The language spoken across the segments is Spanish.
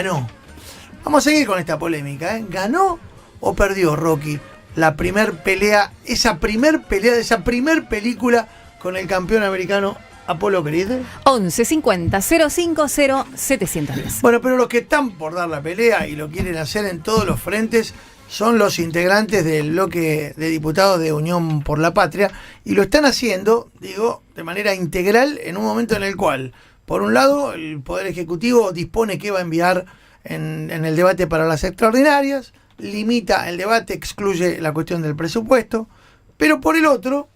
ganó. Vamos a seguir con esta polémica, ¿eh? ¿Ganó o perdió Rocky la primer pelea, esa primer pelea de esa primer película con el campeón americano Apollo Creed? 11 50 050 710. Bueno, pero los que están por dar la pelea y lo quieren hacer en todos los frentes son los integrantes del bloque de diputados de Unión por la Patria, y lo están haciendo, digo, de manera integral en un momento en el cual, por un lado, el Poder Ejecutivo dispone que va a enviar en el debate para las extraordinarias, limita el debate, excluye la cuestión del presupuesto, pero por el otro,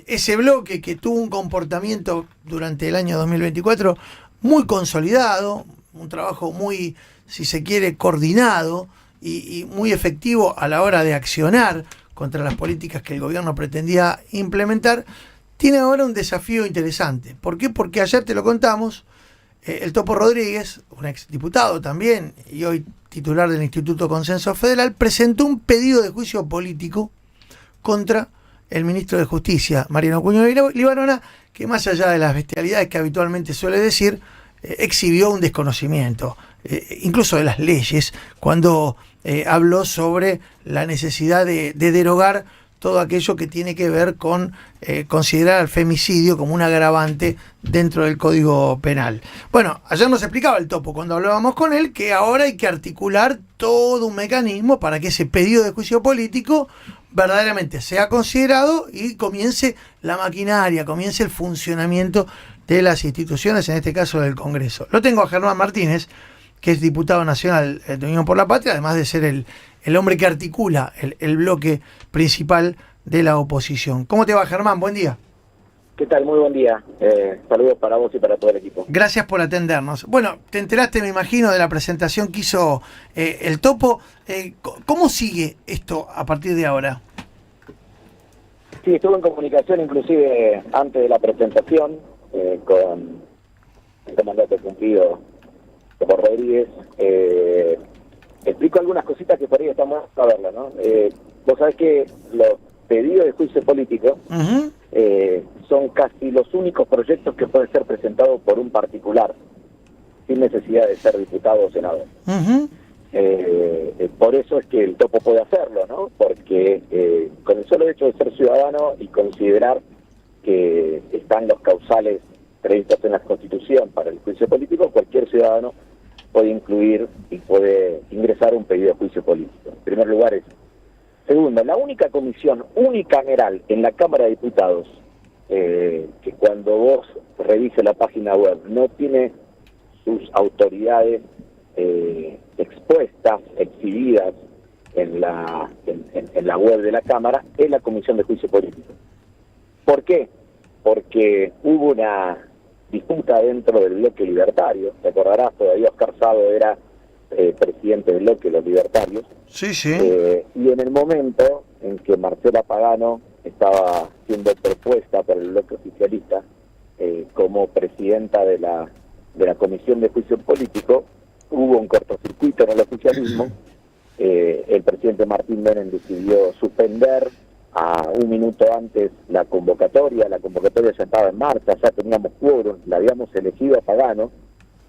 ese bloque que tuvo un comportamiento durante el año 2024 muy consolidado, un trabajo muy, si se quiere, coordinado y muy efectivo a la hora de accionar contra las políticas que el gobierno pretendía implementar, tiene ahora un desafío interesante. ¿Por qué? Porque ayer te lo contamos, el Topo Rodríguez, un exdiputado también y hoy titular del Instituto Consenso Federal, presentó un pedido de juicio político contra el ministro de Justicia, Mariano Cuño Libarona, que más allá de las bestialidades que habitualmente suele decir, exhibió un desconocimiento, incluso de las leyes, cuando habló sobre la necesidad de derogar todo aquello que tiene que ver con considerar al femicidio como un agravante dentro del Código Penal. Bueno, ayer nos explicaba el Topo cuando hablábamos con él que ahora hay que articular todo un mecanismo para que ese pedido de juicio político verdaderamente sea considerado y comience la maquinaria, comience el funcionamiento de las instituciones, en este caso del Congreso. Lo tengo a Germán Martínez, que es diputado nacional de Unión por la Patria, además de ser el hombre que articula el bloque principal de la oposición. ¿Cómo te va, Germán? Buen día. ¿Qué tal? Muy buen día. Saludos para vos y para todo el equipo. Gracias por atendernos. Bueno, te enteraste, me imagino, de la presentación que hizo el Topo. ¿Cómo sigue esto a partir de ahora? Sí, estuve en comunicación inclusive antes de la presentación con el comandante cumplido por Rodríguez. Explico algunas cositas que por ahí estamos a verla, ¿no? Vos sabés que los pedidos de juicio político son casi los únicos proyectos que pueden ser presentados por un particular, sin necesidad de ser diputado o senador. Por eso es que el Topo puede hacerlo, ¿no? Porque con el solo hecho de ser ciudadano y considerar que están los causales previstos en la Constitución para el juicio político, cualquier ciudadano puede incluir y puede ingresar un pedido de juicio político. En primer lugar eso. Segundo, la única comisión unicameral en la Cámara de Diputados que cuando vos revises la página web no tiene sus autoridades expuestas, exhibidas en la web de la Cámara, es la Comisión de Juicio Político. ¿Por qué? Porque hubo una disputa dentro del bloque libertario. Te acordarás, todavía Oscar Sado era presidente del bloque, los libertarios. Sí, sí. Y en el momento en que Marcela Pagano estaba siendo propuesta por el bloque oficialista como presidenta de la Comisión de Juicio Político, hubo un cortocircuito en el oficialismo. El presidente Martín Menem decidió suspender a un minuto antes la convocatoria ya estaba en marcha, ya teníamos quórum, la habíamos elegido a Pagano.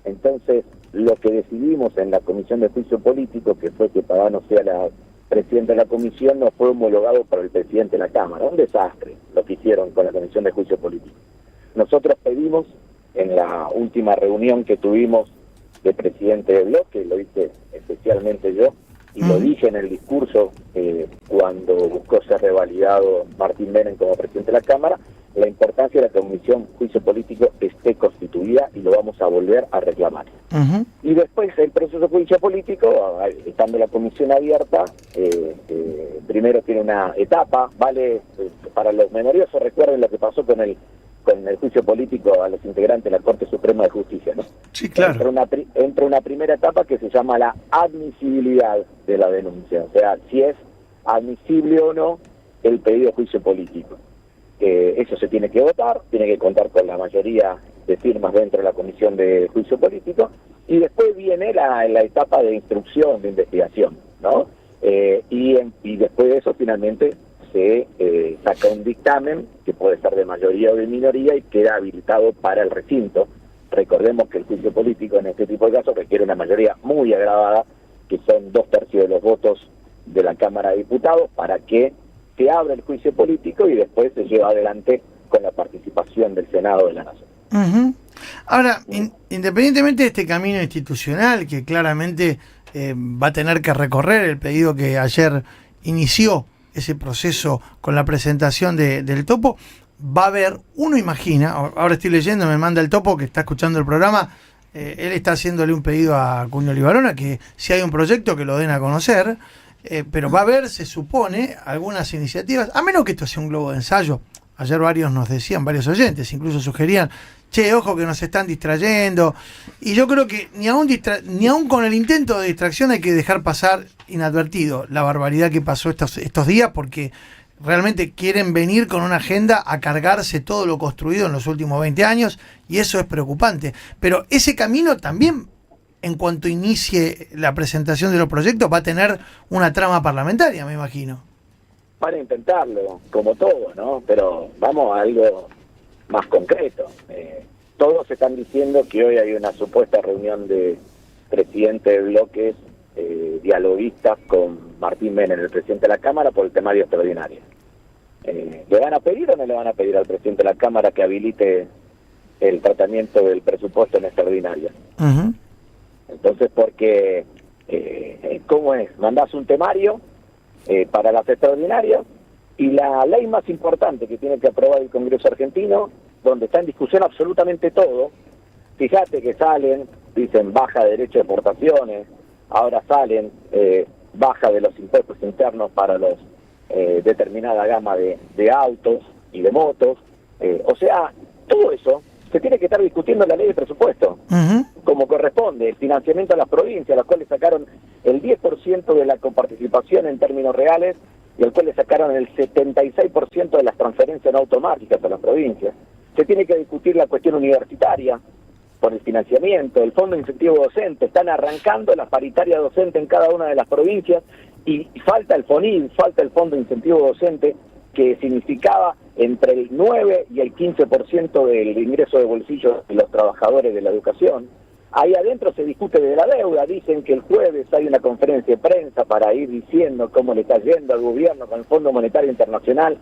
Entonces, lo que decidimos en la Comisión de Juicio Político, que fue que Pagano sea la presidenta de la comisión, no fue homologado por el presidente de la Cámara. Un desastre lo que hicieron con la Comisión de Juicio Político. Nosotros pedimos, en la última reunión que tuvimos de presidente del bloque, lo hice especialmente yo, y lo dije en el discurso cuando buscó ser revalidado Martín Menem como presidente de la Cámara, la importancia de la Comisión de Juicio Político esté constituida y lo vamos a volver a reclamar. Y después el proceso de juicio político, estando la comisión abierta, primero tiene una etapa, vale, para los memoriosos recuerden lo que pasó con el juicio político a los integrantes de la Corte Suprema de Justicia, ¿no? Sí, claro. Entra una primera etapa que se llama la admisibilidad de la denuncia, o sea, si es admisible o no el pedido de juicio político. Eso se tiene que votar, tiene que contar con la mayoría de firmas dentro de la Comisión de Juicio Político, y después viene la etapa de instrucción, de investigación, ¿no? Y después de eso finalmente se saca un dictamen que puede ser de mayoría o de minoría y queda habilitado para el recinto Recordemos que el juicio político en este tipo de casos requiere una mayoría muy agravada, que son 2/3 de los votos de la Cámara de Diputados, para que se abra el juicio político y después se lleva adelante con la participación del Senado de la Nación. Uh-huh. Ahora, independientemente de este camino institucional que claramente va a tener que recorrer, el pedido que ayer inició ese proceso con la presentación del topo, va a haber, uno imagina, ahora estoy leyendo, me manda el topo que está escuchando el programa, él está haciéndole un pedido a Cuño Libarona que si hay un proyecto que lo den a conocer, pero va a haber, se supone, algunas iniciativas, a menos que esto sea un globo de ensayo. Ayer varios nos decían, varios oyentes, incluso sugerían, che, ojo que nos están distrayendo, y yo creo que ni aún con el intento de distracción hay que dejar pasar inadvertido la barbaridad que pasó estos días, porque realmente quieren venir con una agenda a cargarse todo lo construido en los últimos 20 años, y eso es preocupante. Pero ese camino también, en cuanto inicie la presentación de los proyectos, va a tener una trama parlamentaria, me imagino. Para intentarlo, como todo, ¿no? Pero vamos a algo más concreto. Todos están diciendo que hoy hay una supuesta reunión de presidente de bloques dialoguistas con Martín Menem, el presidente de la Cámara, por el temario extraordinario. ¿Le van a pedir o no le van a pedir al presidente de la Cámara que habilite el tratamiento del presupuesto en extraordinario? Uh-huh. Entonces, porque, ¿cómo es? Mandás un temario para las extraordinarias, y la ley más importante que tiene que aprobar el Congreso argentino, donde está en discusión absolutamente todo, fíjate que salen, dicen baja de derecho de exportaciones, ahora salen baja de los impuestos internos para los determinada gama de autos y de motos, o sea, todo eso se tiene que estar discutiendo en la ley de presupuesto, Uh-huh. como corresponde, el financiamiento a las provincias, las cuales sacaron el 10% de la coparticipación en términos reales, y al cual le sacaron el 76% de las transferencias no automáticas a las provincias. Se tiene que discutir la cuestión universitaria por el financiamiento, el fondo de incentivo docente, están arrancando la paritaria docente en cada una de las provincias, y falta el FONID, falta el fondo de incentivo docente, que significaba entre el 9 y el 15% del ingreso de bolsillo de los trabajadores de la educación. Ahí adentro se discute de la deuda, dicen que el jueves hay una conferencia de prensa para ir diciendo cómo le está yendo al gobierno con el Fondo Monetario Internacional,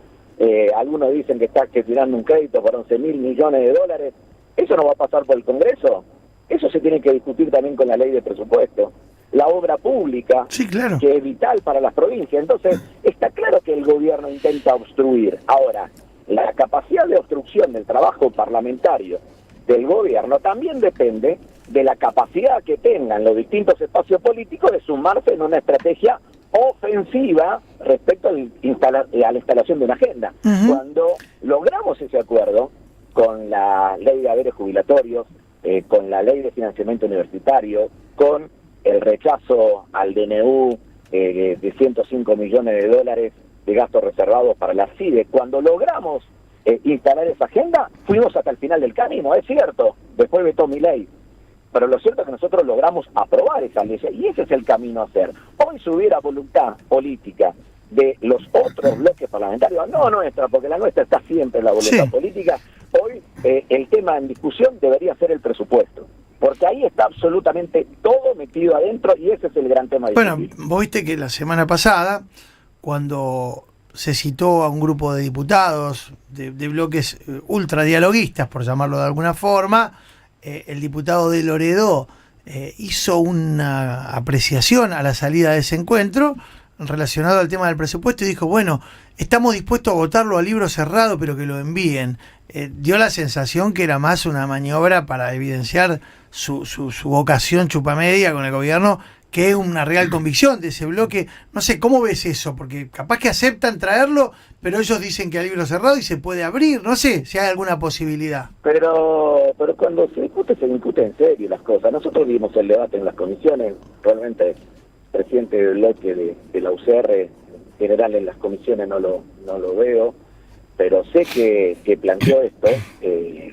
algunos dicen que está gestionando un crédito por 11.000 millones de dólares, ¿eso no va a pasar por el Congreso? Eso se tiene que discutir también con la ley de presupuesto. La obra pública, sí, claro, que es vital para las provincias. Entonces, está claro que el gobierno intenta obstruir. Ahora, la capacidad de obstrucción del trabajo parlamentario del gobierno también depende de la capacidad que tengan los distintos espacios políticos de sumarse en una estrategia ofensiva respecto a la instalación de una agenda. Uh-huh. Cuando logramos ese acuerdo con la ley de haberes jubilatorios, con la ley de financiamiento universitario, con el rechazo al DNU de 105 millones de dólares de gastos reservados para la CIDE, cuando logramos instalar esa agenda, fuimos hasta el final del camino, es cierto, después vetó Milei, pero lo cierto es que nosotros logramos aprobar esa ley, y ese es el camino a hacer. Hoy si hubiera voluntad política de los otros bloques parlamentarios, no nuestra, porque la nuestra está siempre en la voluntad política, hoy el tema en discusión debería ser el presupuesto, porque ahí está absolutamente todo metido adentro, y ese es el gran tema. Bueno, vos viste que la semana pasada, cuando se citó a un grupo de diputados de bloques ultradialoguistas, por llamarlo de alguna forma, el diputado de Loredo hizo una apreciación a la salida de ese encuentro relacionado al tema del presupuesto y dijo, bueno, estamos dispuestos a votarlo a libro cerrado, pero que lo envíen. Dio la sensación que era más una maniobra para evidenciar su vocación chupamedia con el gobierno que una real convicción de ese bloque. No sé, ¿cómo ves eso? Porque capaz que aceptan traerlo, pero ellos dicen que a libro cerrado y se puede abrir. No sé si hay alguna posibilidad. Pero cuando se discute en serio las cosas. Nosotros vimos el debate en las comisiones, realmente el presidente del bloque de la UCR, en general en las comisiones no lo veo, pero sé que planteó esto,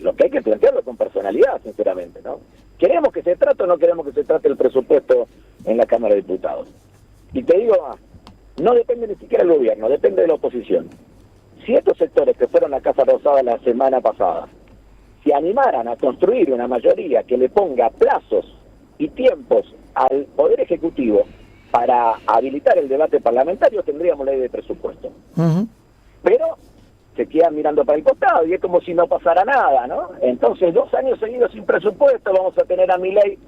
lo que hay que plantearlo con personalidad, sinceramente, ¿no? ¿Queremos que se trate o no queremos que se trate el presupuesto en la Cámara de Diputados? Y te digo más, no depende ni siquiera del gobierno, depende de la oposición. Si estos sectores que fueron a Casa Rosada la semana pasada se animaran a construir una mayoría que le ponga plazos y tiempos al Poder Ejecutivo para habilitar el debate parlamentario, tendríamos ley de presupuesto. Pero se quedan mirando para el costado y es como si no pasara nada, ¿no? Entonces, 2 años seguidos sin presupuesto, vamos a tener a Milei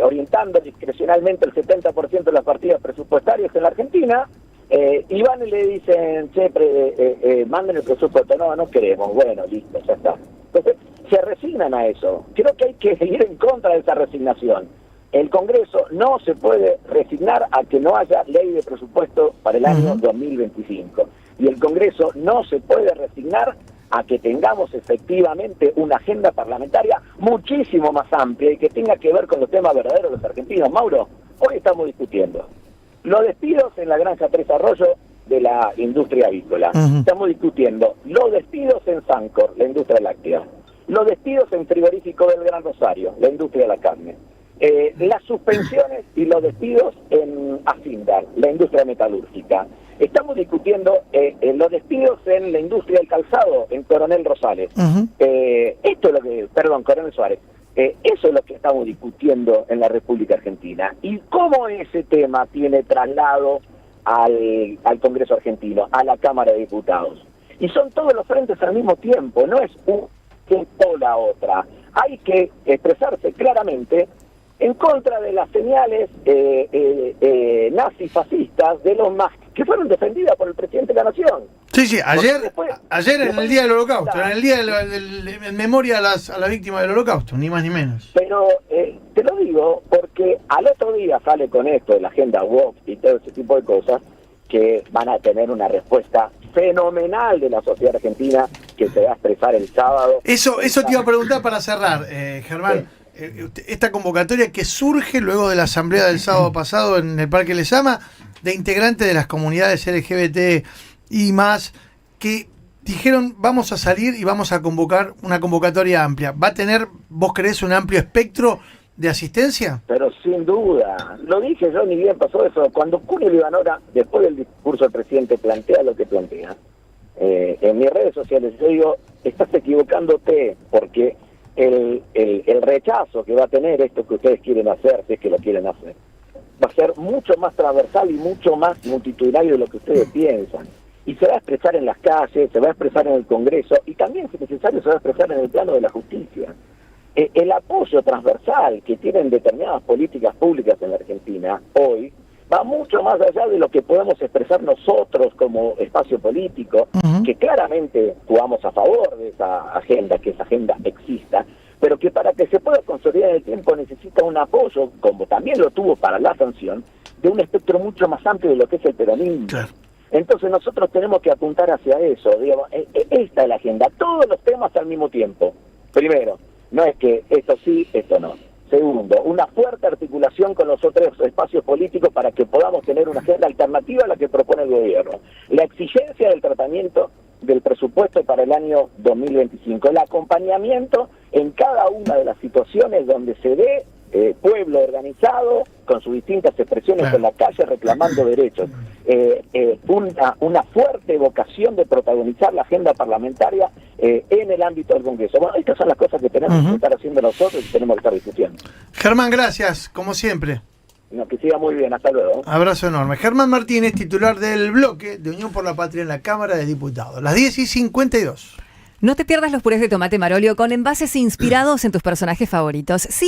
orientando discrecionalmente el 70% de las partidas presupuestarias en la Argentina, y van y le dicen, manden el presupuesto. No queremos. Bueno, listo, ya está. Entonces, se resignan a eso. Creo que hay que ir en contra de esa resignación. El Congreso no se puede resignar a que no haya ley de presupuesto para el año 2025. Y el Congreso no se puede resignar a que tengamos efectivamente una agenda parlamentaria muchísimo más amplia y que tenga que ver con los temas verdaderos de los argentinos. Mauro, hoy estamos discutiendo los despidos en la granja Tres Arroyos de la industria avícola. Estamos discutiendo los despidos en Sancor, la industria láctea. Los despidos en Frigorífico del Gran Rosario, la industria de la carne. Las suspensiones y los despidos en Afindar, la industria metalúrgica. Estamos discutiendo los despidos en la industria del calzado, en Coronel Rosales. Esto es lo que, Coronel Suárez. Eso es lo que estamos discutiendo en la República Argentina. Y cómo ese tema tiene traslado al Congreso argentino, a la Cámara de Diputados. Y son todos los frentes al mismo tiempo, no es una o la otra. Hay que expresarse claramente en contra de las señales nazifascistas de los más que fueron defendidas por el presidente de la Nación. Sí, ayer en el día del Holocausto, en el día en memoria a las víctimas del Holocausto, ni más ni menos. Pero te lo digo porque al otro día sale con esto de la agenda woke y todo ese tipo de cosas que van a tener una respuesta fenomenal de la sociedad argentina que se va a expresar el sábado. Eso te iba a preguntar para cerrar, Germán. Sí. Esta convocatoria que surge luego de la asamblea del sábado pasado en el Parque Lezama, de integrantes de las comunidades LGBT y más, que dijeron vamos a salir y vamos a convocar una convocatoria amplia. ¿Va a tener, vos creés, un amplio espectro de asistencia? Pero sin duda, lo dije yo, ni bien pasó eso. Cuando Cunio Libanora, después del discurso del presidente, plantea lo que plantea, en mis redes sociales yo digo, estás equivocándote, porque el rechazo que va a tener esto que ustedes quieren hacer, si es que lo quieren hacer, va a ser mucho más transversal y mucho más multitudinario de lo que ustedes piensan. Y se va a expresar en las calles, se va a expresar en el Congreso, y también, si necesario, se va a expresar en el plano de la justicia. El apoyo transversal que tienen determinadas políticas públicas en la Argentina hoy va mucho más allá de lo que podemos expresar nosotros como espacio político, que claramente jugamos a favor de esa agenda, que esa agenda exista, pero que para que se pueda consolidar en el tiempo necesita un apoyo, como también lo tuvo para la sanción, de un espectro mucho más amplio de lo que es el peronismo. Claro. Entonces nosotros tenemos que apuntar hacia eso, digamos, esta es la agenda, todos los temas al mismo tiempo. Primero, no es que esto sí, esto no. Segundo, una fuerte articulación con los otros espacios políticos para que podamos tener una agenda alternativa a la que propone el gobierno. La exigencia del tratamiento del presupuesto para el año 2025, el acompañamiento en cada una de las situaciones donde se dé pueblo organizado con sus distintas expresiones en la calle reclamando derechos, una fuerte vocación de protagonizar la agenda parlamentaria en el ámbito del Congreso. Bueno, estas son las cosas que tenemos que estar haciendo nosotros y tenemos que estar discutiendo. Germán, gracias, como siempre. No, que siga muy bien, hasta luego. Abrazo enorme. Germán Martínez, titular del bloque de Unión por la Patria en la Cámara de Diputados. Las 10:52. No te pierdas los purés de tomate Marolio con envases inspirados en tus personajes favoritos. Sí.